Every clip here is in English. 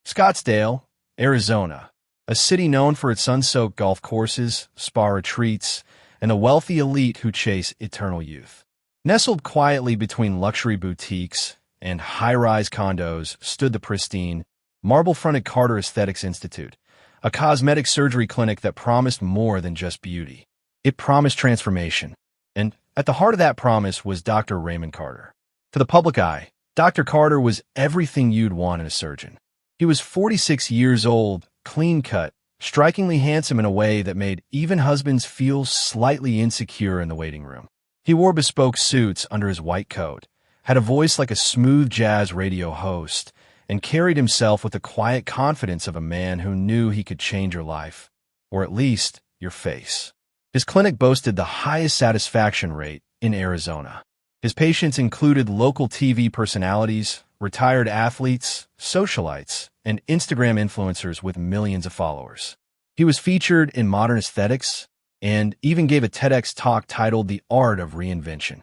Scottsdale, Arizona, a city known for its sun-soaked golf courses, spa retreats, and a wealthy elite who chase eternal youth. Nestled quietly between luxury boutiques and high-rise condos stood the pristine, marble-fronted Carter Aesthetics Institute, a cosmetic surgery clinic that promised more than just beauty. It promised transformation, and at the heart of that promise was Dr. Raymond Carter. To the public eye, Dr. Carter was everything you'd want in a surgeon. He was 46 years old, clean-cut, strikingly handsome in a way that made even husbands feel slightly insecure in the waiting room. He wore bespoke suits under his white coat, had a voice like a smooth jazz radio host, and carried himself with the quiet confidence of a man who knew he could change your life, or at least your face. His clinic boasted the highest satisfaction rate in Arizona. His patients included local TV personalities, retired athletes, socialites, and Instagram influencers with millions of followers. He was featured in Modern Aesthetics and even gave a TEDx talk titled The Art of Reinvention.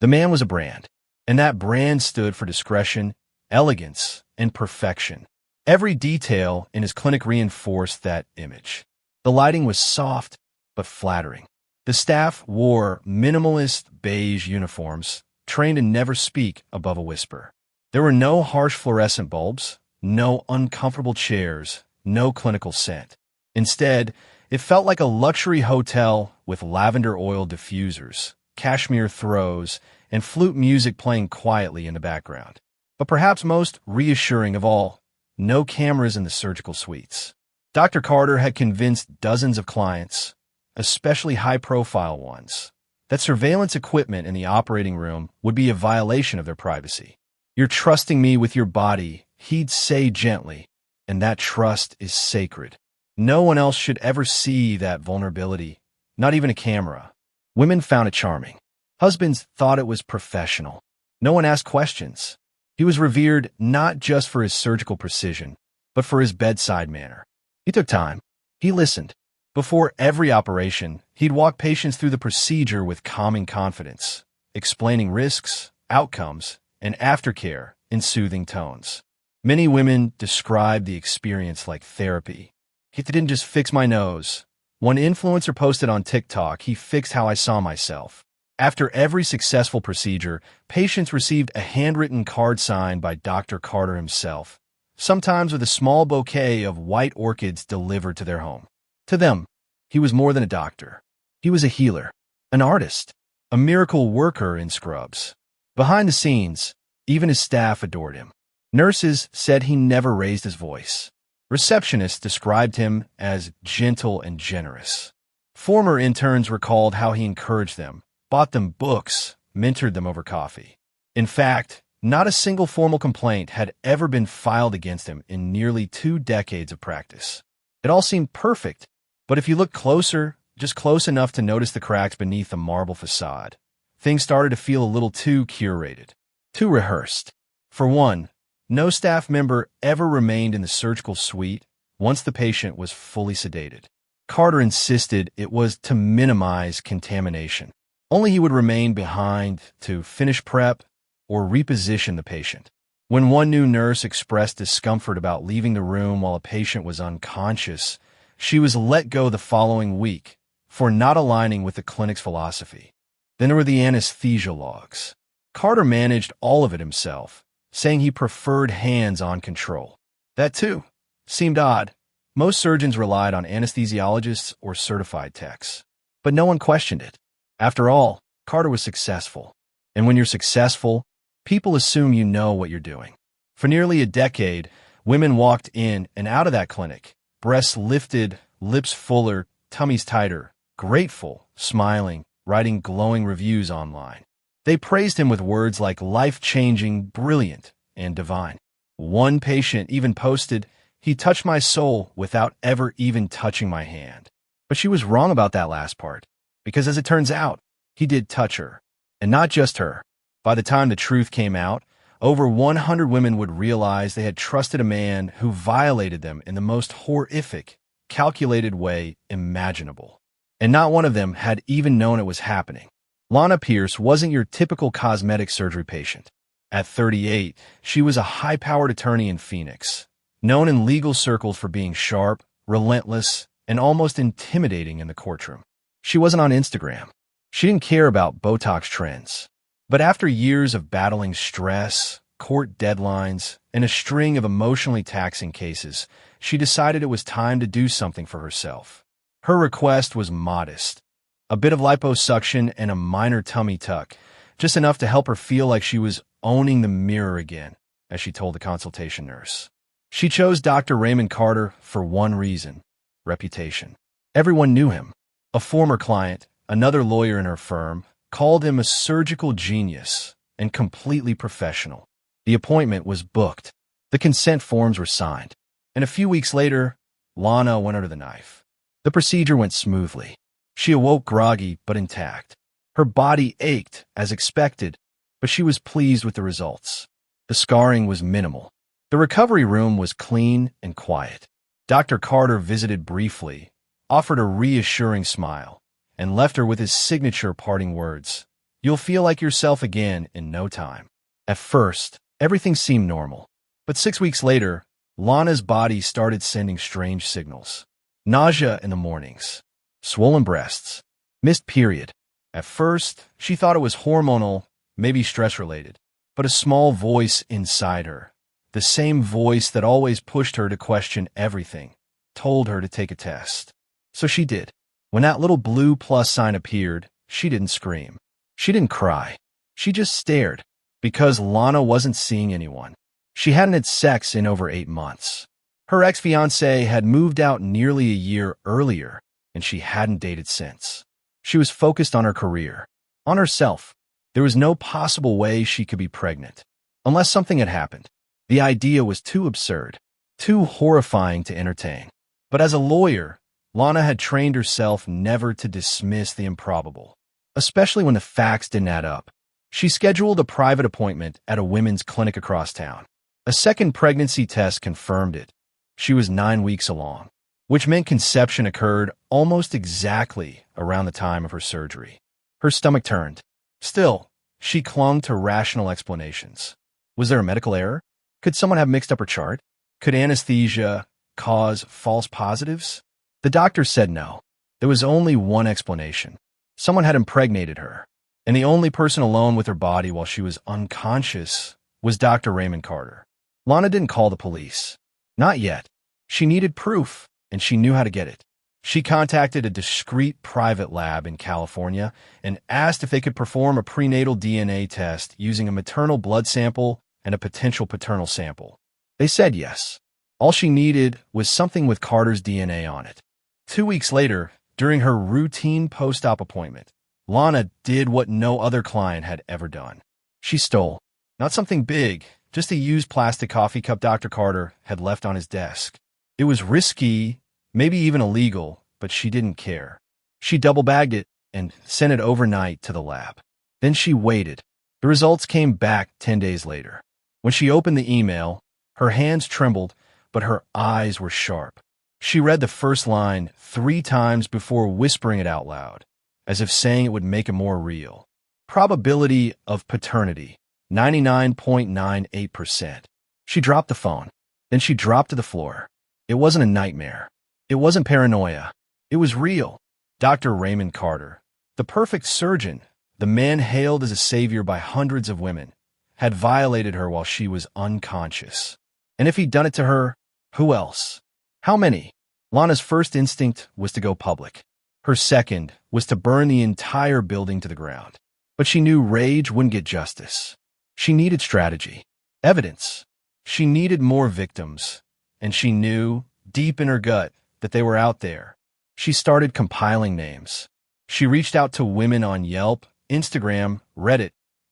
The man was a brand, and that brand stood for discretion, elegance, and perfection. Every detail in his clinic reinforced that image. The lighting was soft but flattering. The staff wore minimalist beige uniforms, trained to never speak above a whisper. There were no harsh fluorescent bulbs, no uncomfortable chairs, no clinical scent. Instead, it felt like a luxury hotel with lavender oil diffusers, cashmere throws, and flute music playing quietly in the background. But perhaps most reassuring of all, no cameras in the surgical suites. Dr. Carter had convinced dozens of clients, especially high-profile ones, that surveillance equipment in the operating room would be a violation of their privacy. "You're trusting me with your body," he'd say gently, "and that trust is sacred. No one else should ever see that vulnerability, not even a camera." Women found it charming. Husbands thought it was professional. No one asked questions. He was revered not just for his surgical precision, but for his bedside manner. He took time. He listened. Before every operation, he'd walk patients through the procedure with calming confidence, explaining risks, outcomes, and aftercare in soothing tones. Many women described the experience like therapy. "He didn't just fix my nose." One influencer posted on TikTok, "He fixed how I saw myself." After every successful procedure, patients received a handwritten card signed by Dr. Carter himself, sometimes with a small bouquet of white orchids delivered to their home. To them, he was more than a doctor. He was a healer, an artist, a miracle worker in scrubs. Behind the scenes, even his staff adored him. Nurses said he never raised his voice. Receptionists described him as gentle and generous. Former interns recalled how he encouraged them, bought them books, mentored them over coffee. In fact, not a single formal complaint had ever been filed against him in nearly 2 decades of practice. It all seemed perfect, but if you looked closer, just close enough to notice the cracks beneath the marble facade, things started to feel a little too curated, too rehearsed. For one, no staff member ever remained in the surgical suite once the patient was fully sedated. Carter insisted it was to minimize contamination. Only he would remain behind to finish prep or reposition the patient. When one new nurse expressed discomfort about leaving the room while a patient was unconscious, she was let go the following week for not aligning with the clinic's philosophy. Then there were the anesthesia logs. Carter managed all of it himself, saying he preferred hands-on control. That, too, seemed odd. Most surgeons relied on anesthesiologists or certified techs. But no one questioned it. After all, Carter was successful. And when you're successful, people assume you know what you're doing. For nearly a decade, women walked in and out of that clinic, breasts lifted, lips fuller, tummies tighter, grateful, smiling, writing glowing reviews online. They praised him with words like life-changing, brilliant, and divine. One patient even posted, "He touched my soul without ever even touching my hand." But she was wrong about that last part, because as it turns out, he did touch her, and not just her. By the time the truth came out, over 100 women would realize they had trusted a man who violated them in the most horrific, calculated way imaginable. And not one of them had even known it was happening. Lana Pierce wasn't your typical cosmetic surgery patient. At 38, she was a high-powered attorney in Phoenix, known in legal circles for being sharp, relentless, and almost intimidating in the courtroom. She wasn't on Instagram. She didn't care about Botox trends. But after years of battling stress, court deadlines, and a string of emotionally taxing cases, she decided it was time to do something for herself. Her request was modest. A bit of liposuction and a minor tummy tuck, just enough to help her feel like she was owning the mirror again, as she told the consultation nurse. She chose Dr. Raymond Carter for one reason: reputation. Everyone knew him. A former client, another lawyer in her firm, called him a surgical genius and completely professional. The appointment was booked. The consent forms were signed. And a few weeks later, Lana went under the knife. The procedure went smoothly. She awoke groggy but intact. Her body ached, as expected, but she was pleased with the results. The scarring was minimal. The recovery room was clean and quiet. Dr. Carter visited briefly, offered a reassuring smile, and left her with his signature parting words: "You'll feel like yourself again in no time." At first, everything seemed normal. But 6 weeks later, Lana's body started sending strange signals. Nausea in the mornings, swollen breasts, missed period. At first, she thought it was hormonal, maybe stress-related. But a small voice inside her, the same voice that always pushed her to question everything, told her to take a test. So she did. When that little blue plus sign appeared, she didn't scream. She didn't cry. She just stared, because Lana wasn't seeing anyone. She hadn't had sex in over 8 months. Her ex-fiancé had moved out nearly a year earlier, and she hadn't dated since. She was focused on her career, on herself. There was no possible way she could be pregnant, unless something had happened. The idea was too absurd, too horrifying to entertain. But as a lawyer, Lana had trained herself never to dismiss the improbable, especially when the facts didn't add up. She scheduled a private appointment at a women's clinic across town. A second pregnancy test confirmed it. She was 9 weeks along, which meant conception occurred almost exactly around the time of her surgery. Her stomach turned. Still, she clung to rational explanations. Was there a medical error? Could someone have mixed up her chart? Could anesthesia cause false positives? The doctor said no. There was only one explanation. Someone had impregnated her, and the only person alone with her body while she was unconscious was Dr. Raymond Carter. Lana didn't call the police. Not yet. She needed proof, and she knew how to get it. She contacted a discreet private lab in California and asked if they could perform a prenatal DNA test using a maternal blood sample and a potential paternal sample. They said yes. All she needed was something with Carter's DNA on it. 2 weeks later, during her routine post-op appointment, Lana did what no other client had ever done. She stole. Not something big, just a used plastic coffee cup Dr. Carter had left on his desk. It was risky, maybe even illegal, but she didn't care. She double-bagged it and sent it overnight to the lab. Then she waited. The results came back 10 days later. When she opened the email, her hands trembled, but her eyes were sharp. She read the first line 3 times before whispering it out loud, as if saying it would make it more real. Probability of paternity, 99.98%. She dropped the phone. Then she dropped to the floor. It wasn't a nightmare. It wasn't paranoia. It was real. Dr. Raymond Carter, the perfect surgeon, the man hailed as a savior by hundreds of women, had violated her while she was unconscious. And if he'd done it to her, who else? How many? Lana's first instinct was to go public. Her second was to burn the entire building to the ground. But she knew rage wouldn't get justice. She needed strategy, evidence. She needed more victims. And she knew, deep in her gut, that they were out there. She started compiling names. She reached out to women on Yelp, Instagram, Reddit,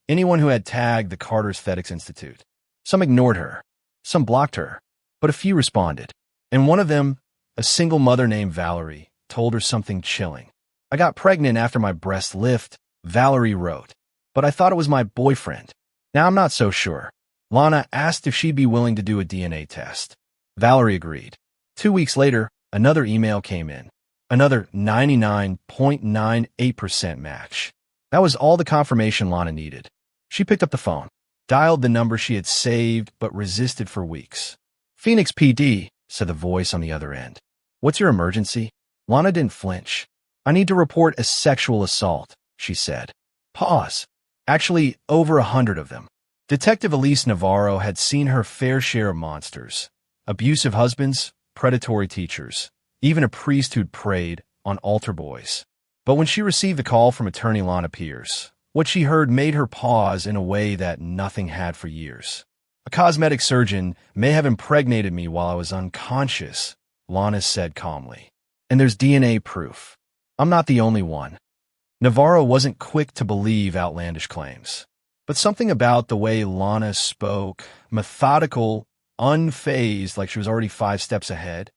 anyone who had tagged the Carter Aesthetics Institute. Some ignored her. Some blocked her. But a few responded. And one of them, a single mother named Valerie, told her something chilling. "I got pregnant after my breast lift," Valerie wrote. "But I thought it was my boyfriend. Now I'm not so sure." Lana asked if she'd be willing to do a DNA test. Valerie agreed. 2 weeks later, another email came in. Another 99.98% match. That was all the confirmation Lana needed. She picked up the phone, dialed the number she had saved but resisted for weeks. "Phoenix PD," said the voice on the other end. "What's your emergency?" Lana didn't flinch. "I need to report a sexual assault," she said. Pause. Actually, over 100 of them. Detective Elise Navarro had seen her fair share of monsters. Abusive husbands, predatory teachers, even a priest who'd preyed on altar boys. But when she received the call from attorney Lana Pierce, what she heard made her pause in a way that nothing had for years. "A cosmetic surgeon may have impregnated me while I was unconscious," Lana said calmly. "And there's DNA proof. I'm not the only one." Navarro wasn't quick to believe outlandish claims. But something about the way Lana spoke, methodical, unfazed like she was already 5 steps ahead,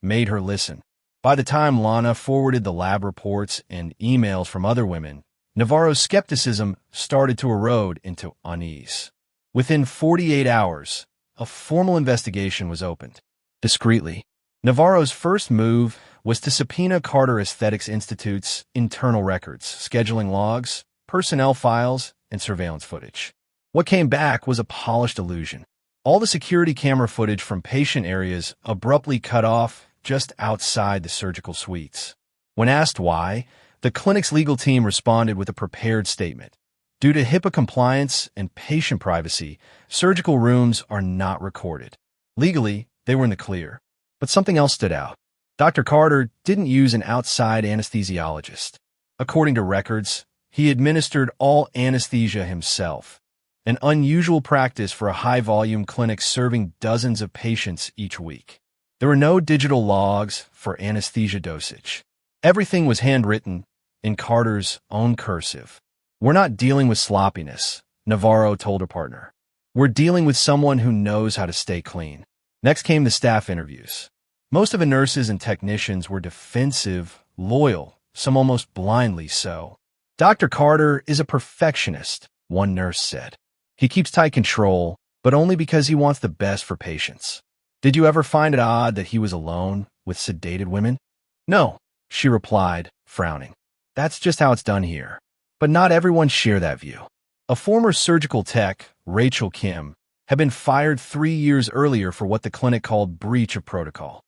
made her listen. By the time Lana forwarded the lab reports and emails from other women, Navarro's skepticism started to erode into unease. Within 48 hours, a formal investigation was opened. Discreetly, Navarro's first move was to subpoena Carter Aesthetics Institute's internal records, scheduling logs, personnel files, and surveillance footage. What came back was a polished illusion. All the security camera footage from patient areas abruptly cut off just outside the surgical suites. When asked why, the clinic's legal team responded with a prepared statement. Due to HIPAA compliance and patient privacy, surgical rooms are not recorded. Legally, they were in the clear. But something else stood out. Dr. Carter didn't use an outside anesthesiologist. According to records, he administered all anesthesia himself, an unusual practice for a high-volume clinic serving dozens of patients each week. There were no digital logs for anesthesia dosage. Everything was handwritten in Carter's own cursive. "We're not dealing with sloppiness," Navarro told her partner. "We're dealing with someone who knows how to stay clean." Next came the staff interviews. Most of the nurses and technicians were defensive, loyal, some almost blindly so. "Dr. Carter is a perfectionist," one nurse said. "He keeps tight control, but only because he wants the best for patients." "Did you ever find it odd that he was alone with sedated women?" "No," she replied, frowning. "That's just how it's done here." But not everyone shared that view. A former surgical tech, Rachel Kim, had been fired 3 years earlier for what the clinic called breach of protocol.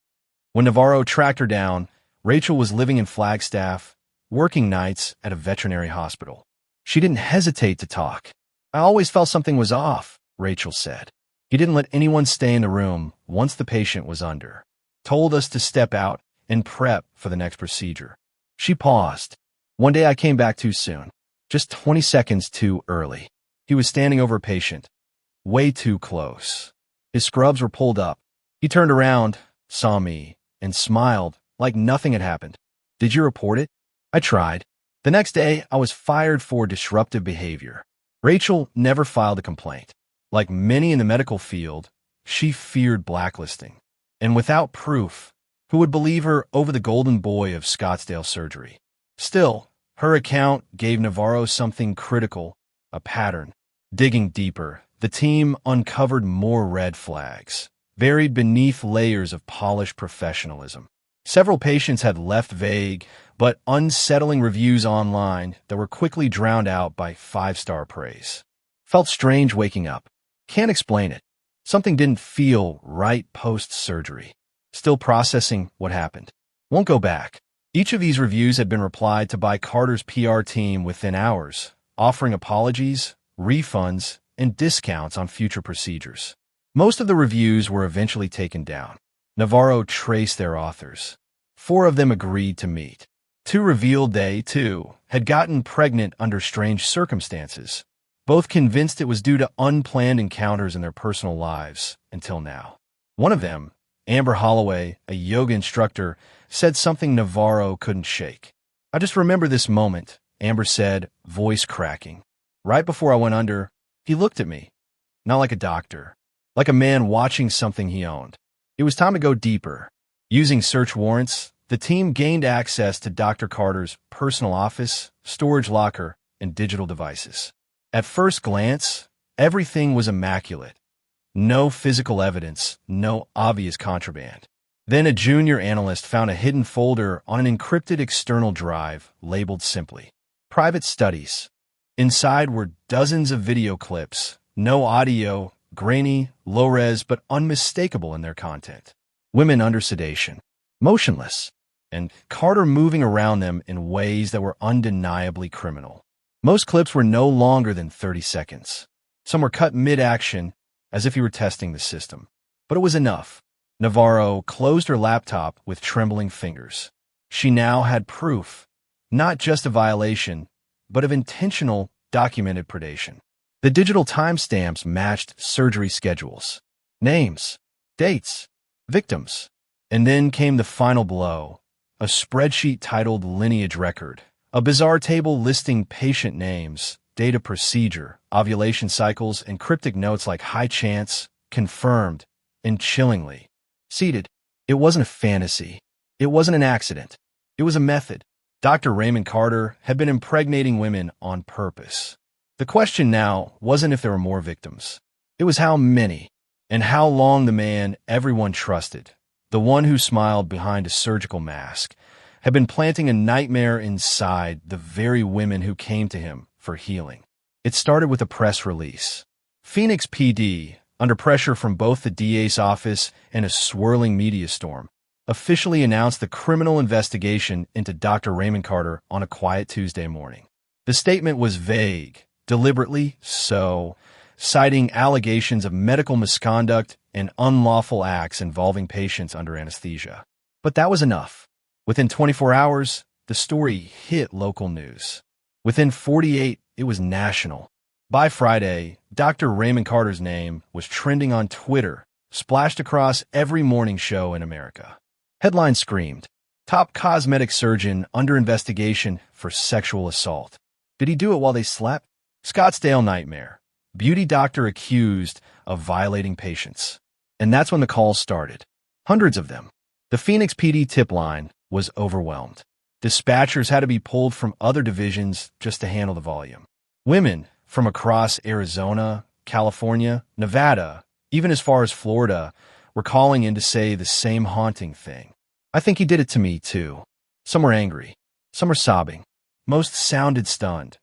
When Navarro tracked her down, Rachel was living in Flagstaff, working nights at a veterinary hospital. She didn't hesitate to talk. "I always felt something was off," Rachel said. "He didn't let anyone stay in the room once the patient was under. Told us to step out and prep for the next procedure." She paused. "One day I came back too soon. Just 20 seconds too early. He was standing over a patient. Way too close. His scrubs were pulled up. He turned around, saw me, and smiled like nothing had happened. Did you report it?" "I tried. The next day, I was fired for disruptive behavior." Rachel never filed a complaint. Like many in the medical field, she feared blacklisting. And without proof, who would believe her over the golden boy of Scottsdale surgery? Still, her account gave Navarro something critical, a pattern. Digging deeper, the team uncovered more red flags, buried beneath layers of polished professionalism. Several patients had left vague but unsettling reviews online that were quickly drowned out by 5-star praise. Felt strange waking up. Can't explain it. Something didn't feel right post-surgery. Still processing what happened. Won't go back. Each of these reviews had been replied to by Carter's PR team within hours, offering apologies, refunds, and discounts on future procedures. Most of the reviews were eventually taken down. Navarro traced their authors. 4 of them agreed to meet. 2 revealed they, too, had gotten pregnant under strange circumstances, both convinced it was due to unplanned encounters in their personal lives until now. One of them, Amber Holloway, a yoga instructor, said something Navarro couldn't shake. "I just remember this moment," Amber said, voice cracking. "Right before I went under, he looked at me. Not like a doctor. Like a man watching something he owned. It was time to go deeper." Using search warrants, the team gained access to Dr. Carter's personal office, storage locker, and digital devices. At first glance, everything was immaculate. No physical evidence, no obvious contraband. Then a junior analyst found a hidden folder on an encrypted external drive labeled simply, "Private Studies." Inside were dozens of video clips, no audio, grainy, low-res, but unmistakable in their content. Women under sedation, motionless, and Carter moving around them in ways that were undeniably criminal. Most clips were no longer than 30 seconds. Some were cut mid-action, as if he were testing the system. But it was enough. Navarro closed her laptop with trembling fingers. She now had proof, not just of violation, but of intentional, documented predation. The digital timestamps matched surgery schedules, names, dates, victims. And then came the final blow, a spreadsheet titled Lineage Record, a bizarre table listing patient names, date of procedure, ovulation cycles, and cryptic notes like high chance, confirmed, and chillingly seated. It wasn't a fantasy. It wasn't an accident. It was a method. Dr. Raymond Carter had been impregnating women on purpose. The question now wasn't if there were more victims. It was how many, and how long the man everyone trusted, the one who smiled behind a surgical mask, had been planting a nightmare inside the very women who came to him for healing. It started with a press release. Phoenix PD, under pressure from both the DA's office and a swirling media storm, officially announced the criminal investigation into Dr. Raymond Carter on a quiet Tuesday morning. The statement was vague, deliberately so, citing allegations of medical misconduct and unlawful acts involving patients under anesthesia. But that was enough. Within 24 hours, the story hit local news. Within 48, it was national. By Friday, Dr. Raymond Carter's name was trending on Twitter, splashed across every morning show in America. Headline screamed, "Top cosmetic surgeon under investigation for sexual assault." Did he do it while they slept? Scottsdale nightmare. Beauty doctor accused of violating patients. And that's when the calls started. Hundreds of them. The Phoenix PD tip line was overwhelmed. Dispatchers had to be pulled from other divisions just to handle the volume. Women from across Arizona, California, Nevada, even as far as Florida, were calling in to say the same haunting thing. "I think he did it to me, too." Some were angry. Some were sobbing. Most sounded stunned,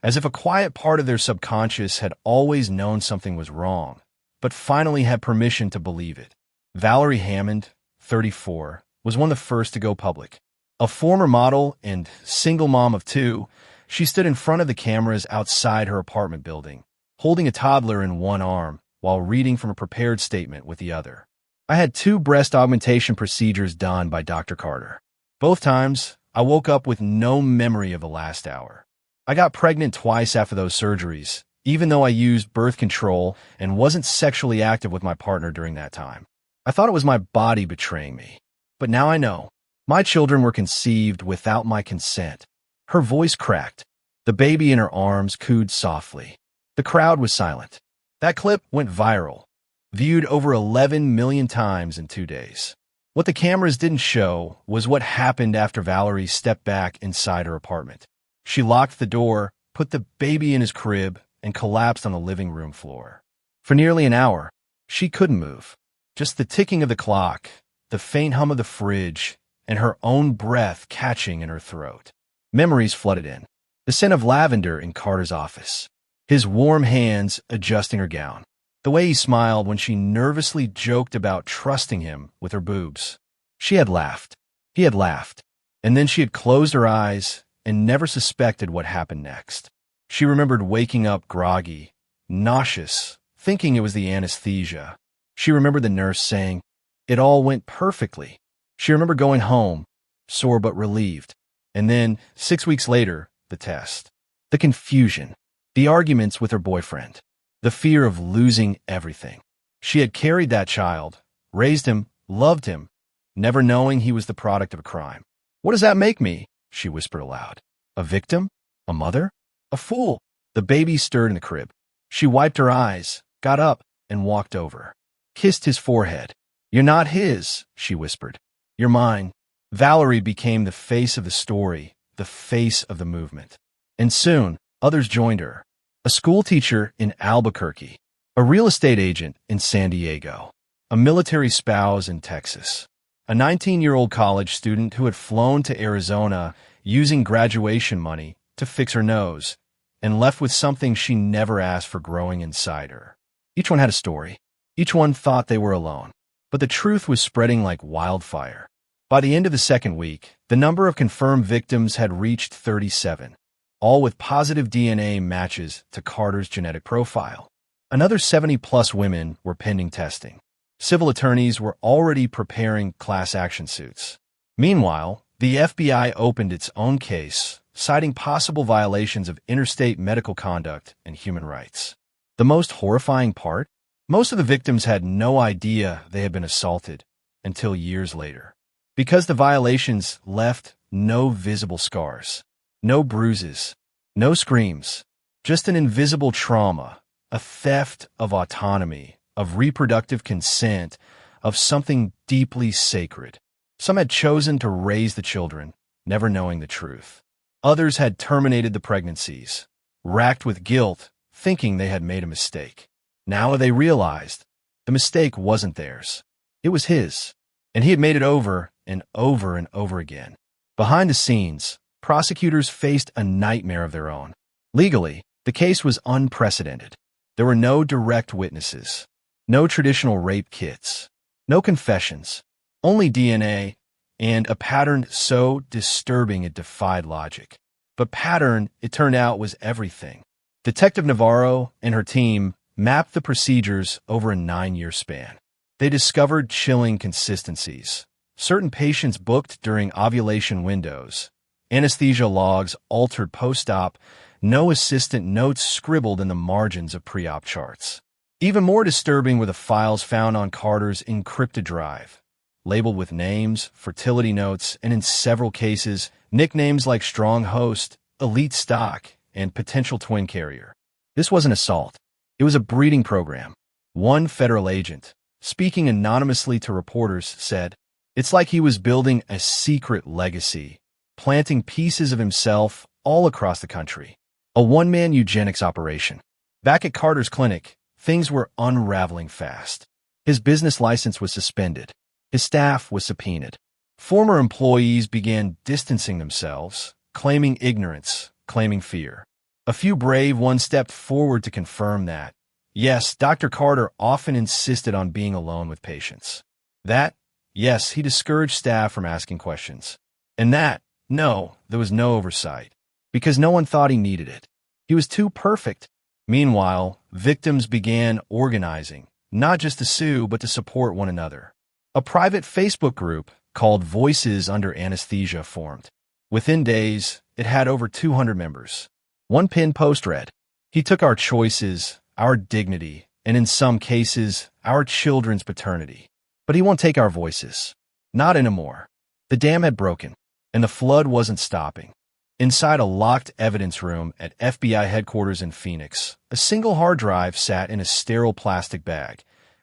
as if a quiet part of their subconscious had always known something was wrong, but finally had permission to believe it. Valerie Hammond, 34, was one of the first to go public. A former model and single mom of two, she stood in front of the cameras outside her apartment building, holding a toddler in one arm while reading from a prepared statement with the other. "I had 2 breast augmentation procedures done by Dr. Carter. Both times, I woke up with no memory of the last hour. I got pregnant twice after those surgeries, even though I used birth control and wasn't sexually active with my partner during that time. I thought it was my body betraying me. But now I know. My children were conceived without my consent." Her voice cracked. The baby in her arms cooed softly. The crowd was silent. That clip went viral, viewed over 11 million times in 2 days. What the cameras didn't show was what happened after Valerie stepped back inside her apartment. She locked the door, put the baby in his crib, and collapsed on the living room floor. For nearly an hour, she couldn't move. Just the ticking of the clock, the faint hum of the fridge, and her own breath catching in her throat. Memories flooded in. The scent of lavender in Carter's office. His warm hands adjusting her gown. The way he smiled when she nervously joked about trusting him with her boobs. She had laughed. He had laughed. And then she had closed her eyes and never suspected what happened next. She remembered waking up groggy, nauseous, thinking it was the anesthesia. She remembered the nurse saying, "It all went perfectly." She remembered going home, sore but relieved. And then, 6 weeks later, the test. The confusion. The arguments with her boyfriend. The fear of losing everything. She had carried that child, raised him, loved him, never knowing he was the product of a crime. "What does that make me?" she whispered aloud. "A victim? A mother? A fool?" The baby stirred in the crib. She wiped her eyes, got up, and walked over. Kissed his forehead. "You're not his," she whispered. "You're mine." Valerie became the face of the story, the face of the movement. And soon, others joined her. A school teacher in Albuquerque, a real estate agent in San Diego, a military spouse in Texas, a 19-year-old college student who had flown to Arizona using graduation money to fix her nose and left with something she never asked for growing inside her. Each one had a story. Each one thought they were alone. But the truth was spreading like wildfire. By the end of the second week, the number of confirmed victims had reached 37, all with positive DNA matches to Carter's genetic profile. Another 70-plus women were pending testing. Civil attorneys were already preparing class action suits. Meanwhile, the FBI opened its own case, citing possible violations of interstate medical conduct and human rights. The most horrifying part? Most of the victims had no idea they had been assaulted until years later, because the violations left no visible scars, no bruises, no screams, just an invisible trauma, a theft of autonomy, of reproductive consent, of something deeply sacred. Some had chosen to raise the children, never knowing the truth. Others had terminated the pregnancies, racked with guilt, thinking they had made a mistake. Now they realized the mistake wasn't theirs. It was his, and he had made it over and over and over again. Behind the scenes, prosecutors faced a nightmare of their own. Legally, the case was unprecedented. There were no direct witnesses, no traditional rape kits, no confessions, only DNA, and a pattern so disturbing it defied logic. But pattern, it turned out, was everything. Detective Navarro and her team mapped the procedures over a 9-year span. They discovered chilling consistencies. Certain patients booked during ovulation windows, anesthesia logs altered post-op, no assistant notes scribbled in the margins of pre-op charts. Even more disturbing were the files found on Carter's encrypted drive, labeled with names, fertility notes, and in several cases, nicknames like strong host, elite stock, and potential twin carrier. This wasn't assault. It was a breeding program. One federal agent, speaking anonymously to reporters, said, "It's like he was building a secret legacy, planting pieces of himself all across the country. A one-man eugenics operation." Back at Carter's clinic, things were unraveling fast. His business license was suspended. His staff was subpoenaed. Former employees began distancing themselves, claiming ignorance, claiming fear. A few brave ones stepped forward to confirm that, yes, Dr. Carter often insisted on being alone with patients. That, yes, he discouraged staff from asking questions. And that, no, there was no oversight, because no one thought he needed it. He was too perfect. Meanwhile, victims began organizing, not just to sue, but to support one another. A private Facebook group called Voices Under Anesthesia formed. Within days, it had over 200 members. One pinned post read, "He took our choices, our dignity, and in some cases, our children's paternity. But he won't take our voices. Not anymore." The dam had broken, and the flood wasn't stopping. Inside a locked evidence room at FBI headquarters in Phoenix, a single hard drive sat in a sterile plastic bag.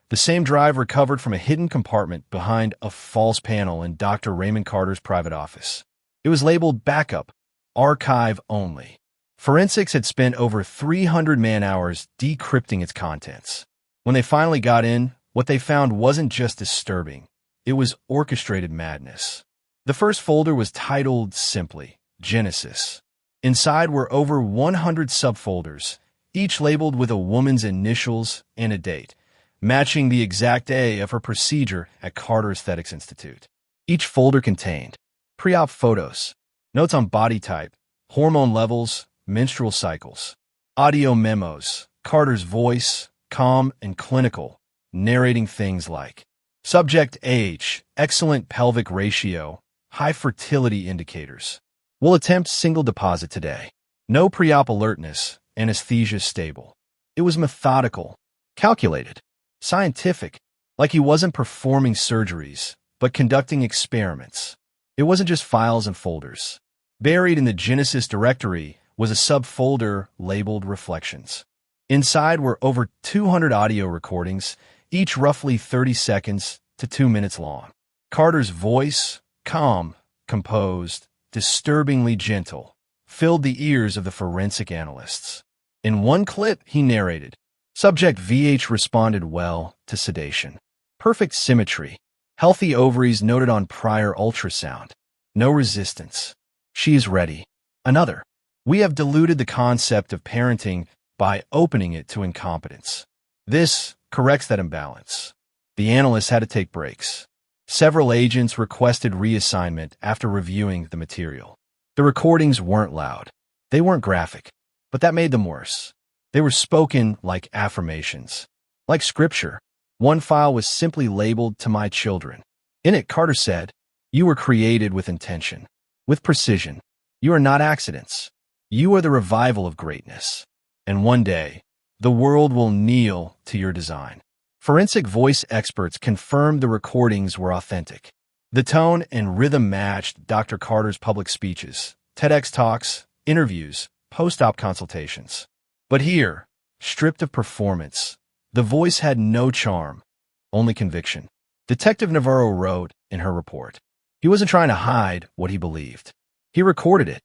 The same drive recovered from a hidden compartment behind a false panel in Dr. Raymond Carter's private office. It was labeled Backup, Archive Only. Forensics had spent over 300 man-hours decrypting its contents. When they finally got in, what they found wasn't just disturbing. It was orchestrated madness. The first folder was titled simply, Genesis. Inside were over 100 subfolders, each labeled with a woman's initials and a date, matching the exact day of her procedure at Carter Aesthetics Institute. Each folder contained pre-op photos, notes on body type, hormone levels, menstrual cycles, audio memos, Carter's voice, calm and clinical, narrating things like subject age, excellent pelvic ratio, high fertility indicators. We'll attempt single deposit today. No pre-op alertness, anesthesia stable. It was methodical, calculated, scientific, like he wasn't performing surgeries, but conducting experiments. It wasn't just files and folders. Buried in the Genesis directory was a subfolder labeled Reflections. Inside were over 200 audio recordings, each roughly 30 seconds to 2 minutes long. Carter's voice, calm, composed, disturbingly gentle, filled the ears of the forensic analysts. In one clip, he narrated, "Subject VH responded well to sedation. Perfect symmetry. Healthy ovaries noted on prior ultrasound. No resistance. She is ready." Another, "We have diluted the concept of parenting by opening it to incompetence. This corrects that imbalance. The analysts had to take breaks. Several agents requested reassignment after reviewing the material. The recordings weren't loud. They weren't graphic, but that made them worse. They were spoken like affirmations, like scripture. One file was simply labeled "To my children." In it, Carter said, "You were created with intention, with precision. You are not accidents. You are the revival of greatness. And one day, the world will kneel to your design." Forensic voice experts confirmed the recordings were authentic. The tone and rhythm matched Dr. Carter's public speeches, TEDx talks, interviews, post-op consultations. But here, stripped of performance, the voice had no charm, only conviction. Detective Navarro wrote in her report, "He wasn't trying to hide what he believed. He recorded it,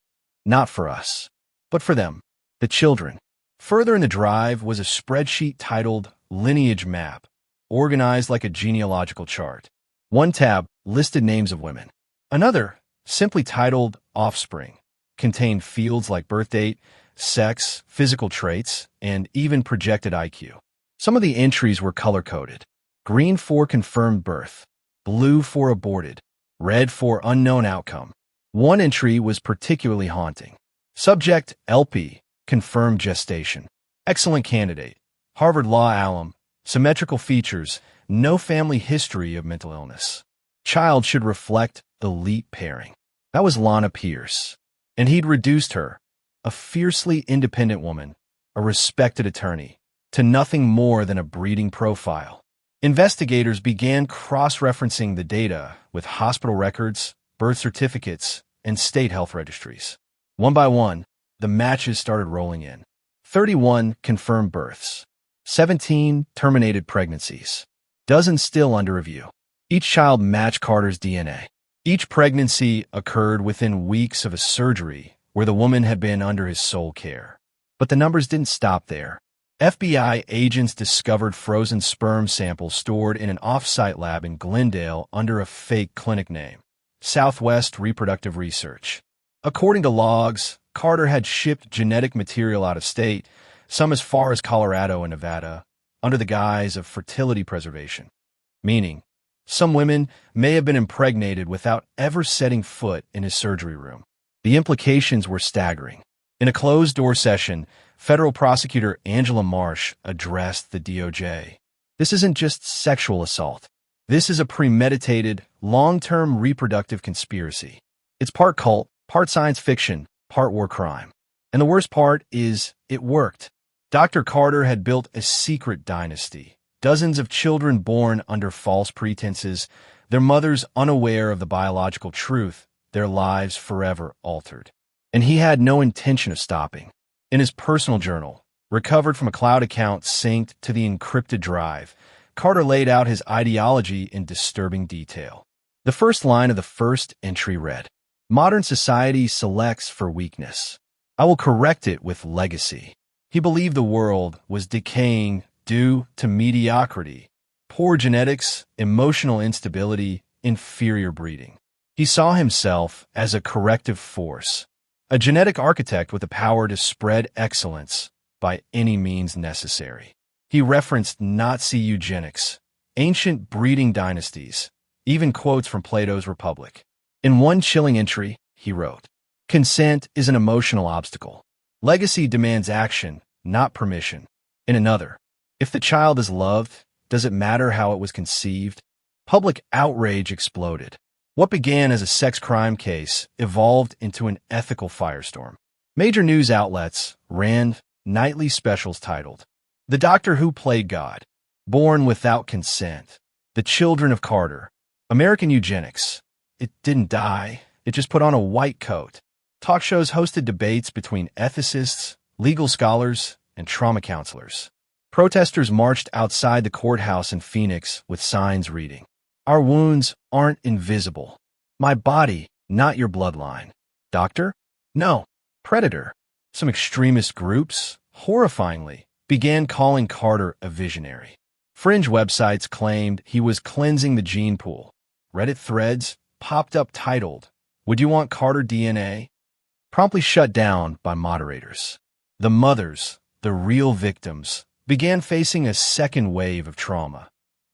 not for us, but for them, the children." Further in the drive was a spreadsheet titled Lineage Map, organized like a genealogical chart. One tab listed names of women. Another, simply titled Offspring, contained fields like birth date, sex, physical traits, and even projected IQ. Some of the entries were color-coded. Green for confirmed birth, blue for aborted, red for unknown outcome. One entry was particularly haunting. Subject LP, confirmed gestation. Excellent candidate. Harvard Law alum. Symmetrical features. No family history of mental illness. Child should reflect elite pairing. That was Lana Pierce. And he'd reduced her, a fiercely independent woman, a respected attorney, to nothing more than a breeding profile. Investigators began cross-referencing the data with hospital records, birth certificates, and state health registries. One by one, the matches started rolling in. 31 confirmed births. 17 terminated pregnancies. Dozens still under review. Each child matched Carter's DNA. Each pregnancy occurred within weeks of a surgery where the woman had been under his sole care. But the numbers didn't stop there. FBI agents discovered frozen sperm samples stored in an off-site lab in Glendale under a fake clinic name, Southwest Reproductive Research. According to logs, Carter had shipped genetic material out of state, some as far as Colorado and Nevada, under the guise of fertility preservation. Meaning, some women may have been impregnated without ever setting foot in his surgery room. The implications were staggering. In a closed-door session, federal prosecutor Angela Marsh addressed the DOJ. This isn't just sexual assault. This is a premeditated, long-term reproductive conspiracy. It's part cult, part science fiction, part war crime. And the worst part is, it worked. Dr. Carter had built a secret dynasty. Dozens of children born under false pretenses, their mothers unaware of the biological truth, their lives forever altered. And he had no intention of stopping. In his personal journal, recovered from a cloud account synced to the encrypted drive, Carter laid out his ideology in disturbing detail. The first line of the first entry read, "Modern society selects for weakness. I will correct it with legacy." He believed the world was decaying due to mediocrity, poor genetics, emotional instability, inferior breeding. He saw himself as a corrective force, a genetic architect with the power to spread excellence by any means necessary. He referenced Nazi eugenics, ancient breeding dynasties, even quotes from Plato's Republic. In one chilling entry, he wrote, "Consent is an emotional obstacle. Legacy demands action, not permission." In another, "If the child is loved, does it matter how it was conceived?" Public outrage exploded. What began as a sex crime case evolved into an ethical firestorm. Major news outlets ran nightly specials titled, "The Doctor Who Played God, Born Without Consent, The Children of Carter, American Eugenics. It didn't die, it just put on a white coat." Talk shows hosted debates between ethicists, legal scholars, and trauma counselors. Protesters marched outside the courthouse in Phoenix with signs reading, "Our wounds aren't invisible. My body, not your bloodline. Doctor? No. Predator." Some extremist groups, horrifyingly, began calling Carter a visionary. Fringe websites claimed he was cleansing the gene pool. Reddit threads popped up titled, "Would you want Carter DNA?" Promptly shut down by moderators. The mothers, the real victims, began facing a second wave of trauma.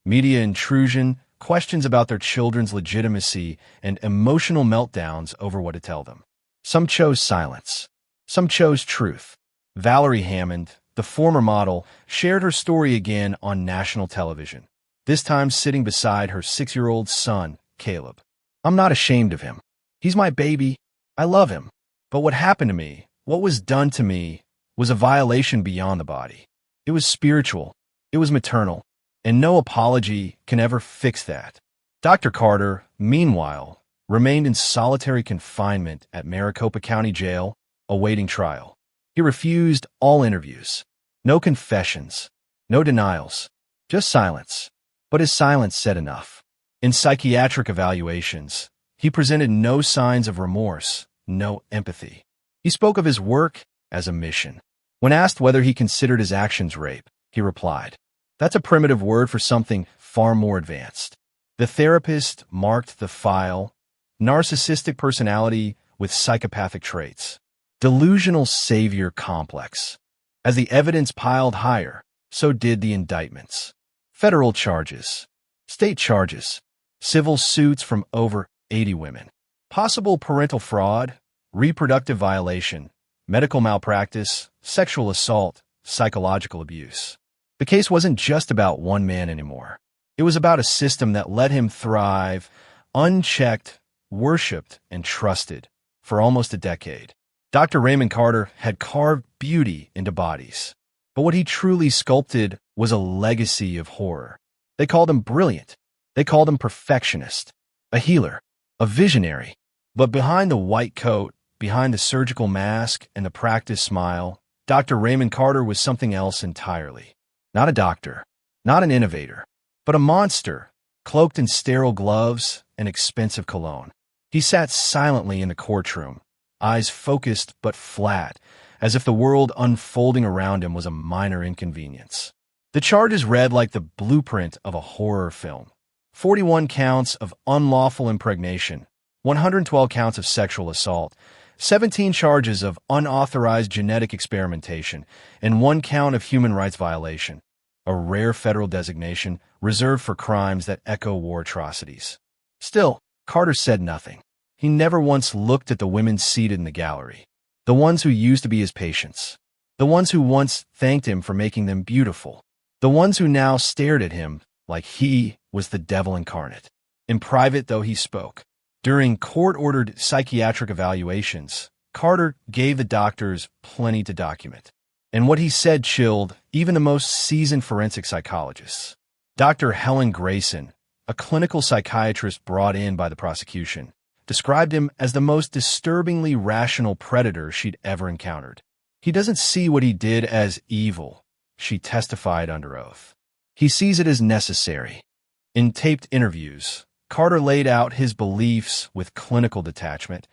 Media intrusion, questions about their children's legitimacy, and emotional meltdowns over what to tell them. Some chose silence. Some chose truth. Valerie Hammond, the former model, shared her story again on national television, this time sitting beside her 6-year-old son, Caleb. "I'm not ashamed of him. He's my baby. I love him. But what happened to me, what was done to me, was a violation beyond the body. It was spiritual. It was maternal. And no apology can ever fix that." Dr. Carter, meanwhile, remained in solitary confinement at Maricopa County Jail, awaiting trial. He refused all interviews. No confessions. No denials. Just silence. But his silence said enough. In psychiatric evaluations, he presented no signs of remorse, no empathy. He spoke of his work as a mission. When asked whether he considered his actions rape, he replied, "That's a primitive word for something far more advanced." The therapist marked the file, narcissistic personality with psychopathic traits, delusional savior complex. As the evidence piled higher, so did the indictments. Federal charges, state charges, civil suits from over 80 women, possible parental fraud, reproductive violation, medical malpractice, sexual assault, psychological abuse. The case wasn't just about one man anymore. It was about a system that let him thrive, unchecked, worshipped, and trusted for almost a decade. Dr. Raymond Carter had carved beauty into bodies, but what he truly sculpted was a legacy of horror. They called him brilliant. They called him perfectionist, a healer, a visionary. But behind the white coat, behind the surgical mask and the practiced smile, Dr. Raymond Carter was something else entirely. Not a doctor, not an innovator, but a monster, cloaked in sterile gloves and expensive cologne. He sat silently in the courtroom, eyes focused but flat, as if the world unfolding around him was a minor inconvenience. The charges read like the blueprint of a horror film. 41 counts of unlawful impregnation, 112 counts of sexual assault, 17 charges of unauthorized genetic experimentation, and 1 count of human rights violation, a rare federal designation reserved for crimes that echo war atrocities. Still, Carter said nothing. He never once looked at the women seated in the gallery, the ones who used to be his patients, the ones who once thanked him for making them beautiful, the ones who now stared at him like he was the devil incarnate. In private, though, he spoke. During court-ordered psychiatric evaluations, Carter gave the doctors plenty to document. And what he said chilled even the most seasoned forensic psychologists. Dr. Helen Grayson, a clinical psychiatrist brought in by the prosecution, described him as the most disturbingly rational predator she'd ever encountered. "He doesn't see what he did as evil," she testified under oath. "He sees it as necessary." In taped interviews, Carter laid out his beliefs with clinical detachment,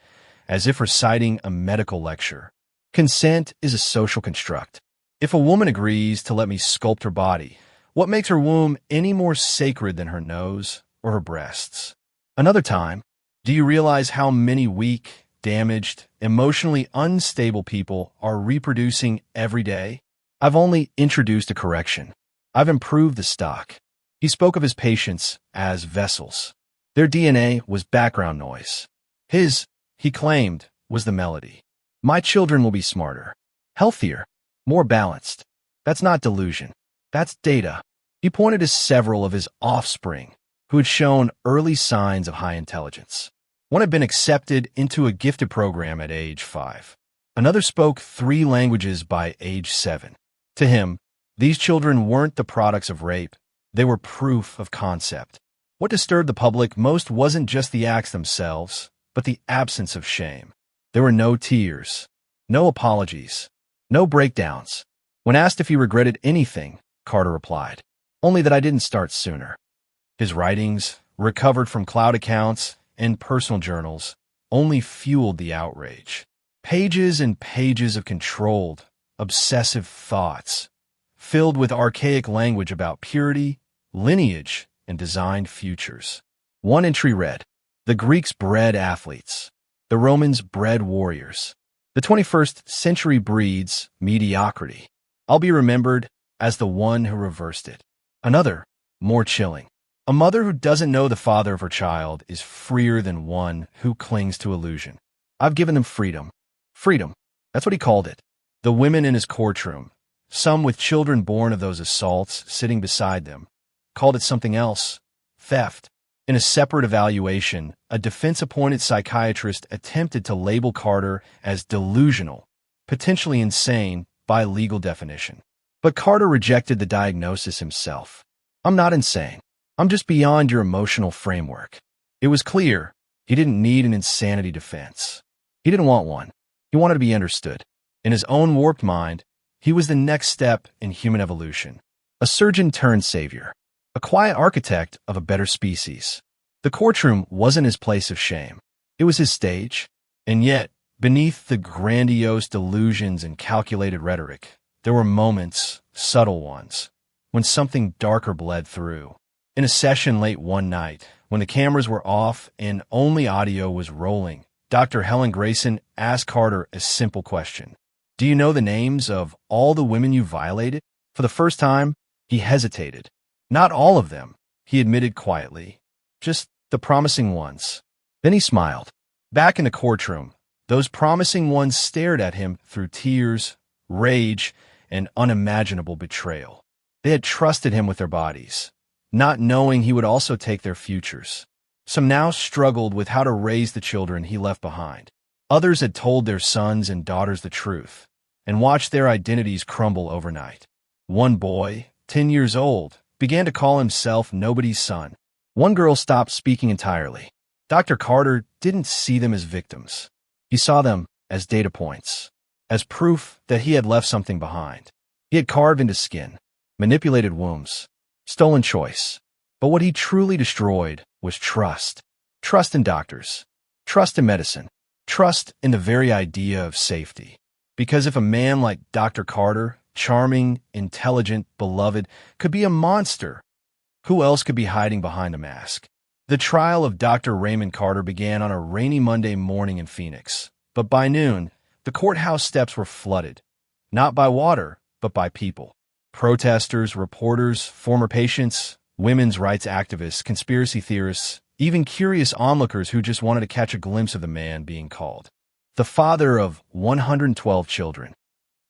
as if reciting a medical lecture. "Consent is a social construct. If a woman agrees to let me sculpt her body, what makes her womb any more sacred than her nose or her breasts?" Another time, "Do you realize how many weak, damaged, emotionally unstable people are reproducing every day? I've only introduced a correction. I've improved the stock." He spoke of his patients as vessels. Their DNA was background noise. His, he claimed, was the melody. "My children will be smarter, healthier, more balanced." That's not delusion. That's data. He pointed to several of his offspring who had shown early signs of high intelligence. One had been accepted into a gifted program at age 5. Another spoke 3 languages by age 7. To him, these children weren't the products of rape. They were proof of concept. What disturbed the public most wasn't just the acts themselves, but the absence of shame. There were no tears, no apologies, no breakdowns. When asked if he regretted anything, Carter replied, "Only that I didn't start sooner." His writings, recovered from cloud accounts and personal journals, only fueled the outrage. Pages and pages of controlled, obsessive thoughts, filled with archaic language about purity, lineage, and designed futures. One entry read, "The Greeks bred athletes. The Romans bred warriors. The 21st century breeds mediocrity. I'll be remembered as the one who reversed it. Another, more chilling. A mother who doesn't know the father of her child is freer than one who clings to illusion. I've given them freedom. Freedom. That's what he called it. The women in his courtroom, some with children born of those assaults sitting beside them, called it something else. Theft. In a separate evaluation, a defense-appointed psychiatrist attempted to label Carter as delusional, potentially insane by legal definition. But Carter rejected the diagnosis himself. I'm not insane. I'm just beyond your emotional framework. It was clear he didn't need an insanity defense. He didn't want one. He wanted to be understood. In his own warped mind, he was the next step in human evolution. A surgeon turned savior. A quiet architect of a better species. The courtroom wasn't his place of shame. It was his stage. And yet, beneath the grandiose delusions and calculated rhetoric, there were moments, subtle ones, when something darker bled through. In a session late one night, when the cameras were off and only audio was rolling, Dr. Helen Grayson asked Carter a simple question. Do you know the names of all the women you violated? For the first time, he hesitated. Not all of them, he admitted quietly. Just the promising ones. Then he smiled. Back in the courtroom, those promising ones stared at him through tears, rage, and unimaginable betrayal. They had trusted him with their bodies, not knowing he would also take their futures. Some now struggled with how to raise the children he left behind. Others had told their sons and daughters the truth, and watched their identities crumble overnight. One boy, 10 years old, began to call himself nobody's son. One girl stopped speaking entirely. Dr. Carter didn't see them as victims. He saw them as data points, as proof that he had left something behind. He had carved into skin, manipulated wombs, stolen choice. But what he truly destroyed was trust. Trust in doctors. Trust in medicine. Trust in the very idea of safety. Because if a man like Dr. Carter, charming, intelligent, beloved, could be a monster, who else could be hiding behind a mask? The trial of Dr. Raymond Carter began on a rainy Monday morning in Phoenix. But by noon, the courthouse steps were flooded. Not by water, but by people. Protesters, reporters, former patients, women's rights activists, conspiracy theorists, even curious onlookers who just wanted to catch a glimpse of the man being called. The father of 112 children.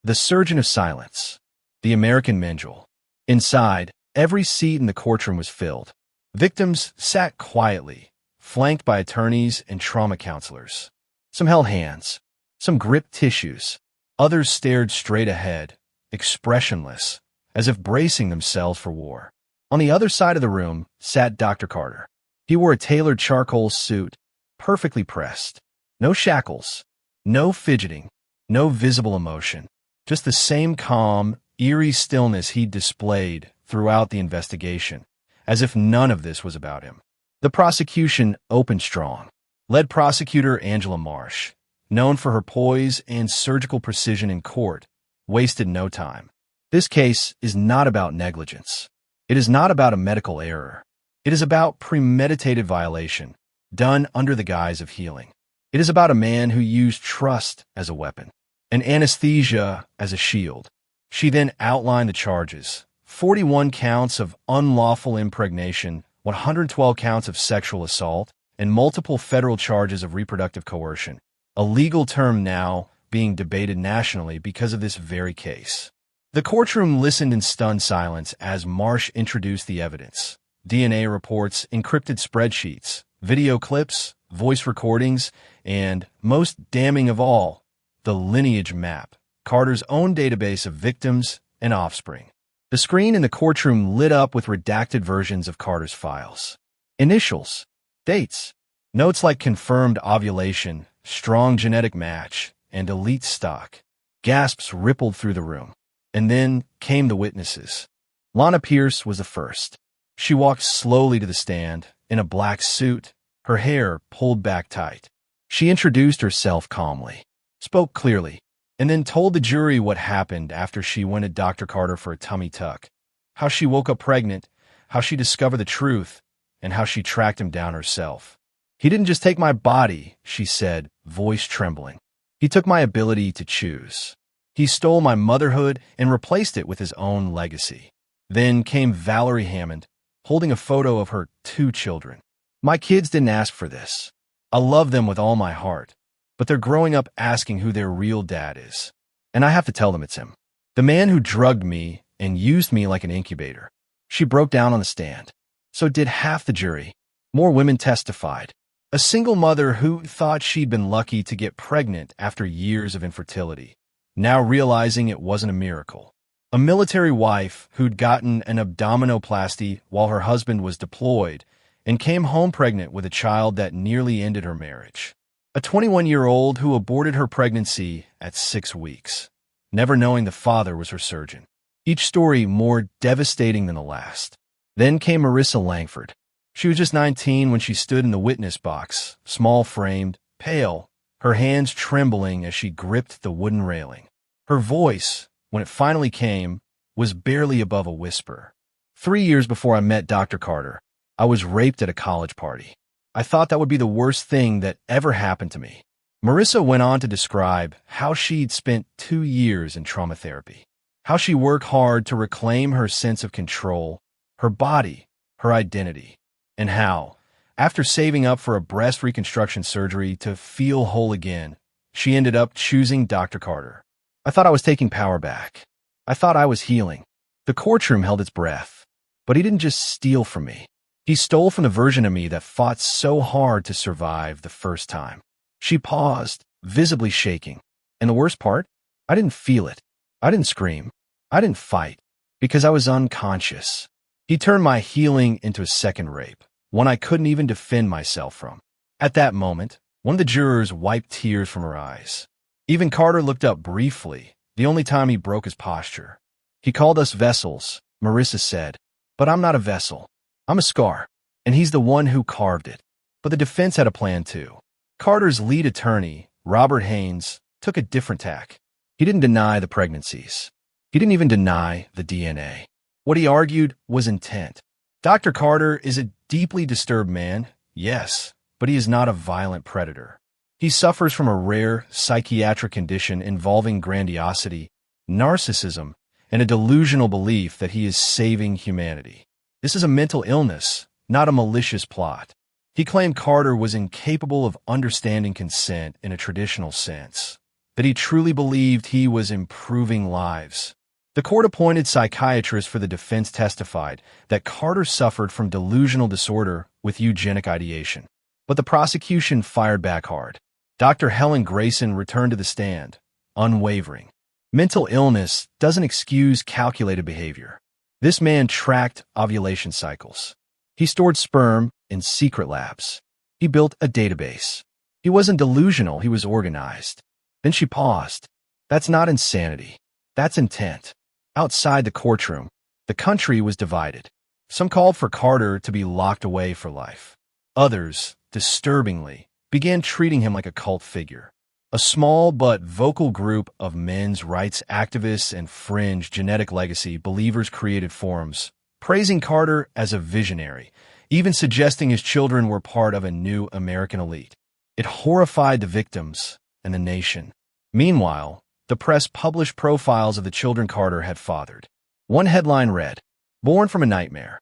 The surgeon of silence. The American Minstrel. Inside, every seat in the courtroom was filled. Victims sat quietly, flanked by attorneys and trauma counselors. Some held hands. Some gripped tissues. Others stared straight ahead, expressionless, as if bracing themselves for war. On the other side of the room sat Dr. Carter. He wore a tailored charcoal suit, perfectly pressed. No shackles, no fidgeting, no visible emotion. Just the same calm, eerie stillness he'd displayed throughout the investigation, as if none of this was about him. The prosecution opened strong. Lead prosecutor Angela Marsh, known for her poise and surgical precision in court, wasted no time. This case is not about negligence. It is not about a medical error. It is about premeditated violation, done under the guise of healing. It is about a man who used trust as a weapon, and anesthesia as a shield. She then outlined the charges: 41 counts of unlawful impregnation, 112 counts of sexual assault, and multiple federal charges of reproductive coercion, a legal term now being debated nationally because of this very case. The courtroom listened in stunned silence as Marsh introduced the evidence: DNA reports, encrypted spreadsheets, video clips, voice recordings, and, most damning of all, the lineage map, Carter's own database of victims and offspring. The screen in the courtroom lit up with redacted versions of Carter's files. Initials, dates, notes like confirmed ovulation, strong genetic match, and elite stock. Gasps rippled through the room. And then came the witnesses. Lana Pierce was the first. She walked slowly to the stand, in a black suit, her hair pulled back tight. She introduced herself calmly, spoke clearly, and then told the jury what happened after she went at Dr. Carter for a tummy tuck, how she woke up pregnant, how she discovered the truth, and how she tracked him down herself. He didn't just take my body, she said, voice trembling. He took my ability to choose. He stole my motherhood and replaced it with his own legacy. Then came Valerie Hammond, holding a photo of her 2 children. My kids didn't ask for this. I love them with all my heart, but they're growing up asking who their real dad is. And I have to tell them it's him. The man who drugged me and used me like an incubator. She broke down on the stand. So did half the jury. More women testified. A single mother who thought she'd been lucky to get pregnant after years of infertility, now realizing it wasn't a miracle. A military wife who'd gotten an abdominoplasty while her husband was deployed and came home pregnant with a child that nearly ended her marriage. A 21-year-old who aborted her pregnancy at 6 weeks, never knowing the father was her surgeon. Each story more devastating than the last. Then came Marissa Langford. She was just 19 when she stood in the witness box, small-framed, pale, her hands trembling as she gripped the wooden railing. Her voice, when it finally came, was barely above a whisper. 3 years before I met Dr. Carter, I was raped at a college party. I thought that would be the worst thing that ever happened to me. Marissa went on to describe how she'd spent 2 years in trauma therapy, how she worked hard to reclaim her sense of control, her body, her identity, and how, after saving up for a breast reconstruction surgery to feel whole again, she ended up choosing Dr. Carter. I thought I was taking power back. I thought I was healing. The courtroom held its breath. But he didn't just steal from me. He stole from the version of me that fought so hard to survive the first time. She paused, visibly shaking. And the worst part? I didn't feel it. I didn't scream. I didn't fight. Because I was unconscious. He turned my healing into a second rape, one I couldn't even defend myself from. At that moment, one of the jurors wiped tears from her eyes. Even Carter looked up briefly, the only time he broke his posture. He called us vessels, Marissa said. But I'm not a vessel. I'm a scar. And he's the one who carved it. But the defense had a plan too. Carter's lead attorney, Robert Haynes, took a different tack. He didn't deny the pregnancies. He didn't even deny the DNA. What he argued was intent. Dr. Carter is a deeply disturbed man, yes, but he is not a violent predator. He suffers from a rare psychiatric condition involving grandiosity, narcissism, and a delusional belief that he is saving humanity. This is a mental illness, not a malicious plot. He claimed Carter was incapable of understanding consent in a traditional sense, that he truly believed he was improving lives. The court-appointed psychiatrist for the defense testified that Carter suffered from delusional disorder with eugenic ideation. But the prosecution fired back hard. Dr. Helen Grayson returned to the stand, unwavering. Mental illness doesn't excuse calculated behavior. This man tracked ovulation cycles. He stored sperm in secret labs. He built a database. He wasn't delusional, he was organized. Then she paused. That's not insanity. That's intent. Outside the courtroom, the country was divided. Some called for Carter to be locked away for life. Others, disturbingly, began treating him like a cult figure. A small but vocal group of men's rights activists and fringe genetic legacy believers created forums, praising Carter as a visionary, even suggesting his children were part of a new American elite. It horrified the victims and the nation. Meanwhile, the press published profiles of the children Carter had fathered. One headline read, "Born from a nightmare.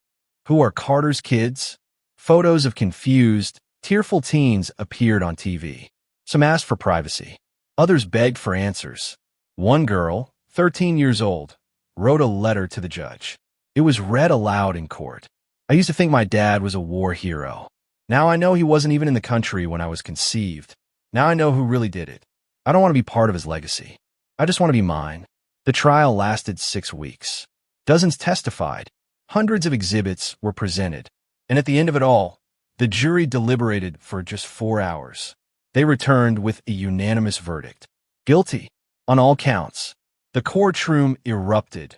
Who are Carter's kids?" Photos of confused, tearful teens appeared on TV. Some asked for privacy. Others begged for answers. One girl, 13 years old, wrote a letter to the judge. It was read aloud in court. "I used to think my dad was a war hero. Now I know he wasn't even in the country when I was conceived. Now I know who really did it. I don't want to be part of his legacy. I just want to be mine." The trial lasted 6 weeks. Dozens testified. Hundreds of exhibits were presented. And at the end of it all, the jury deliberated for just 4 hours. They returned with a unanimous verdict. Guilty on all counts. The courtroom erupted,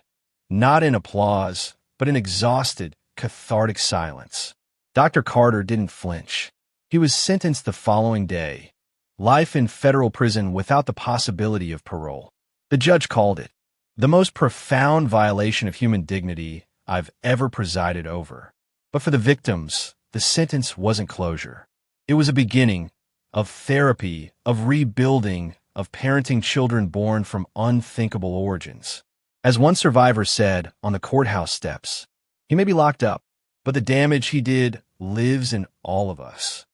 not in applause, but in exhausted, cathartic silence. Dr. Carter didn't flinch. He was sentenced the following day. Life in federal prison without the possibility of parole. The judge called it the most profound violation of human dignity I've ever presided over. But for the victims, the sentence wasn't closure. It was a beginning of therapy, of rebuilding, of parenting children born from unthinkable origins. As one survivor said on the courthouse steps, "He may be locked up, but the damage he did lives in all of us."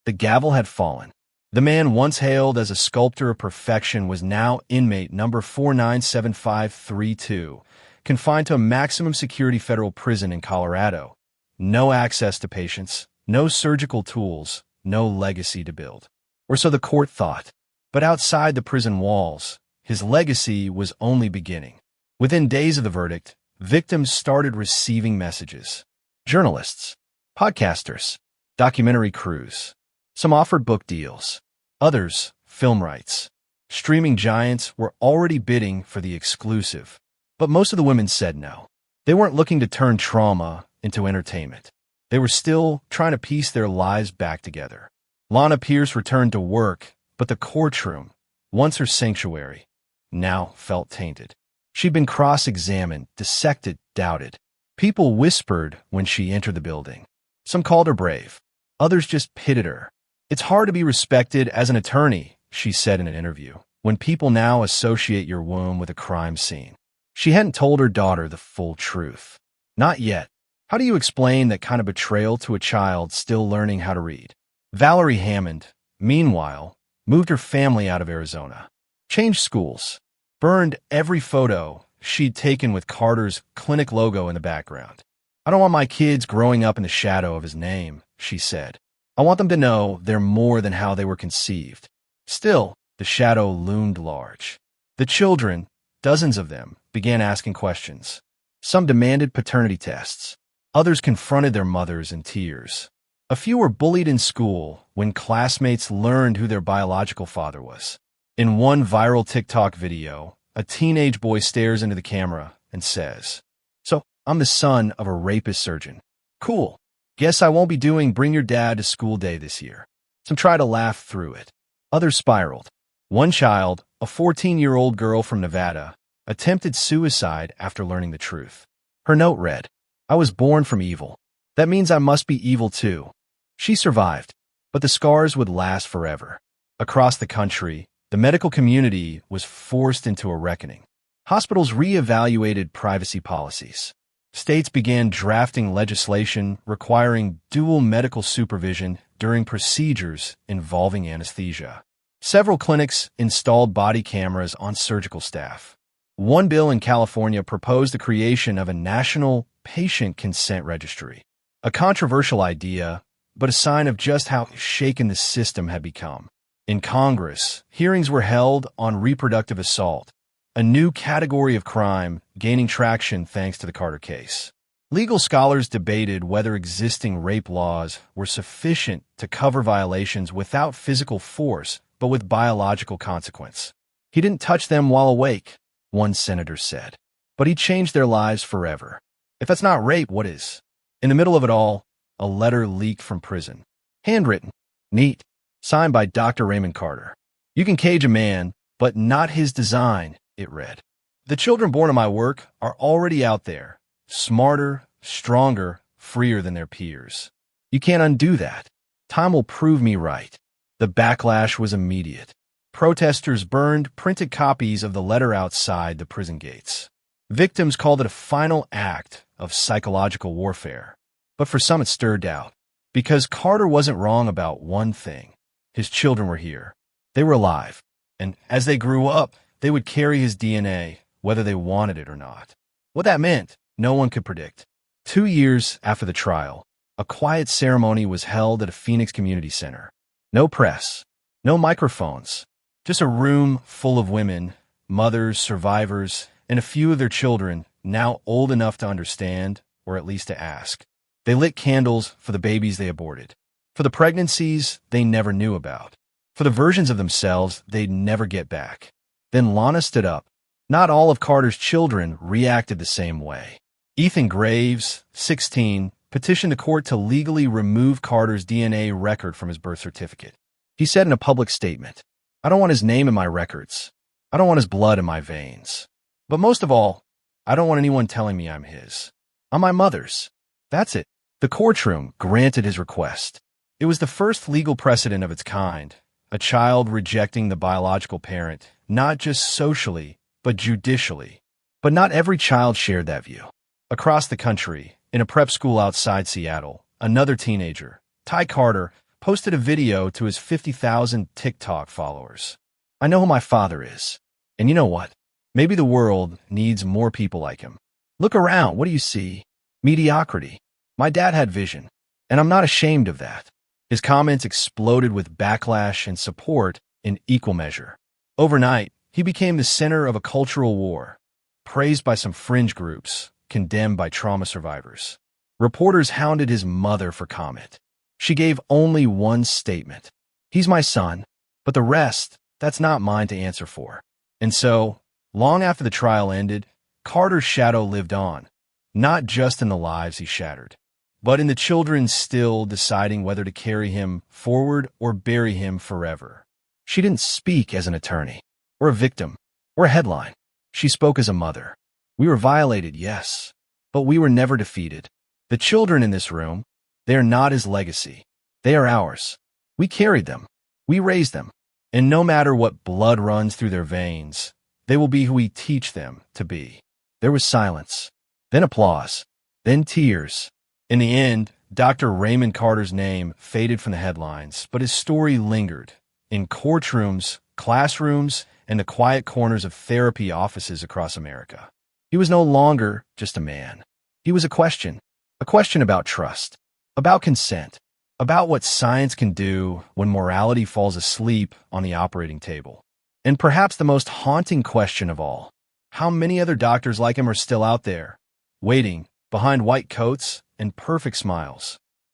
The gavel had fallen. The man once hailed as a sculptor of perfection was now inmate number 497532, confined to a maximum security federal prison in Colorado. No access to patients, no surgical tools, no legacy to build. Or so the court thought. But outside the prison walls, his legacy was only beginning. Within days of the verdict, victims started receiving messages. Journalists, podcasters, documentary crews. Some offered book deals. Others, film rights. Streaming giants were already bidding for the exclusive. But most of the women said no. They weren't looking to turn trauma into entertainment. They were still trying to piece their lives back together. Lana Pierce returned to work, but the courtroom, once her sanctuary, now felt tainted. She'd been cross-examined, dissected, doubted. People whispered when she entered the building. Some called her brave. Others just pitted her. "It's hard to be respected as an attorney," she said in an interview, "when people now associate your womb with a crime scene." She hadn't told her daughter the full truth. Not yet. How do you explain that kind of betrayal to a child still learning how to read? Valerie Hammond, meanwhile, moved her family out of Arizona, changed schools, burned every photo she'd taken with Carter's clinic logo in the background. "I don't want my kids growing up in the shadow of his name," she said. "I want them to know they're more than how they were conceived." Still, the shadow loomed large. The children, dozens of them, began asking questions. Some demanded paternity tests. Others confronted their mothers in tears. A few were bullied in school when classmates learned who their biological father was. In one viral TikTok video, a teenage boy stares into the camera and says, "So, I'm the son of a rapist surgeon. Cool. Guess I won't be doing Bring Your Dad to School Day this year." Some tried to laugh through it. Others spiraled. One child, a 14-year-old girl from Nevada, attempted suicide after learning the truth. Her note read, "I was born from evil. That means I must be evil too." She survived, but the scars would last forever. Across the country, the medical community was forced into a reckoning. Hospitals reevaluated privacy policies. States began drafting legislation requiring dual medical supervision during procedures involving anesthesia. Several clinics installed body cameras on surgical staff. One bill in California proposed the creation of a national patient consent registry. A controversial idea, but a sign of just how shaken the system had become. In Congress, hearings were held on reproductive assault, a new category of crime gaining traction thanks to the Carter case. Legal scholars debated whether existing rape laws were sufficient to cover violations without physical force, but with biological consequence. "He didn't touch them while awake," one senator said, "but he changed their lives forever. If that's not rape, what is?" In the middle of it all, a letter leaked from prison. Handwritten, neat, signed by Dr. Raymond Carter. "You can cage a man, but not his design," it read. "The children born of my work are already out there, smarter, stronger, freer than their peers. You can't undo that. Time will prove me right." The backlash was immediate. Protesters burned printed copies of the letter outside the prison gates. Victims called it a final act of psychological warfare. But for some it stirred doubt. Because Carter wasn't wrong about one thing. His children were here. They were alive. And as they grew up, they would carry his DNA, whether they wanted it or not. What that meant, no one could predict. 2 years after the trial, a quiet ceremony was held at a Phoenix community center. No press, no microphones, just a room full of women, mothers, survivors, and a few of their children now old enough to understand, or at least to ask. They lit candles for the babies they aborted, for the pregnancies they never knew about, for the versions of themselves they'd never get back. Then Lana stood up. Not all of Carter's children reacted the same way. Ethan Graves, 16, petitioned the court to legally remove Carter's DNA record from his birth certificate. He said in a public statement, "I don't want his name in my records. I don't want his blood in my veins. But most of all, I don't want anyone telling me I'm his. I'm my mother's. That's it." The courtroom granted his request. It was the first legal precedent of its kind, A child rejecting the biological parent, not just socially, but judicially. But not every child shared that view. Across the country, in a prep school outside Seattle, another teenager, Ty Carter, posted a video to his 50,000 TikTok followers. I know who my father is. And you know what? Maybe the world needs more people like him. Look around. What do you see? Mediocrity. My dad had vision, and I'm not ashamed of that. His comments exploded with backlash and support in equal measure. Overnight, he became the center of a cultural war, praised by some fringe groups, condemned by trauma survivors. Reporters hounded his mother for comment. She gave only one statement. He's my son, but the rest, that's not mine to answer for. And so, long after the trial ended, Carter's shadow lived on, not just in the lives he shattered, but in the children still deciding whether to carry him forward or bury him forever. She didn't speak as an attorney, or a victim, or a headline. She spoke as a mother. We were violated, yes, but we were never defeated. The children in this room, they are not his legacy. They are ours. We carried them. We raised them. And no matter what blood runs through their veins, they will be who we teach them to be. There was silence, then applause, then tears. In the end, Dr. Raymond Carter's name faded from the headlines, but his story lingered in courtrooms, classrooms, and the quiet corners of therapy offices across America. He was no longer just a man. He was a question about trust, about consent, about what science can do when morality falls asleep on the operating table. And perhaps the most haunting question of all, how many other doctors like him are still out there, waiting behind white coats and perfect smiles?